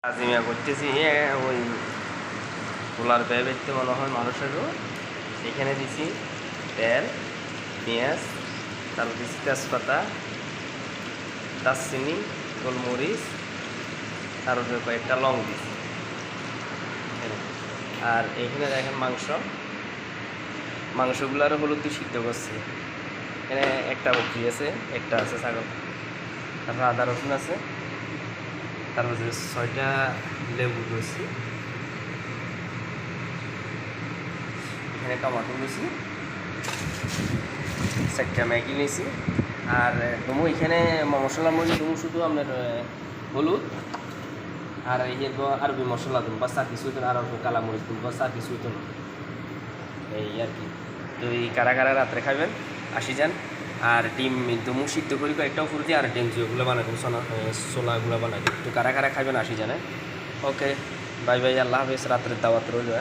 আজিমিয়া করতেছি ওই পোলার ব্যবহারতে মনে হয় মানুষেরও এখানে দিছি তেল পেঁয়াজ তারপর দিছি তেজপাতা দারচিনি গোলমরিচ তারপরে কয়েকটা লং দিছি আর এখানে দেখেন মাংসগুলো হলুদ দিয়ে সিদ্ধ করছি। এখানে একটা বকরি আছে, একটা আছে ছাগল, তারপর আদা রসুন আছে, তারপর 6টা লেবু দিয়েছি, এখানে টমাটো নিয়েছি, 4টা ম্যাগি নিয়েছি। আর তুমি এখানে মশলা মরিচ তুমি শুধু আপনার হলুদ আর এই আরবি মশলা তুমি বা চা কিছু আর কালা মরিচ তুমি বা চা কিছু এই আর কি। তো এই কারা কারা রাত্রে খাবেন আসি যান। আর ডিম দুমু সিদ্ধ করি কয়েকটা উপর দিয়ে, আর ডিম যেগুলো বানাই দেবো ছোলাগুলো বানাই দিই। তো কারা কারা খাবেন আসি জানে। ওকে, বাই বাই, আল্লাহ হাফেজ, রাত্রের দাওয়াত রইল।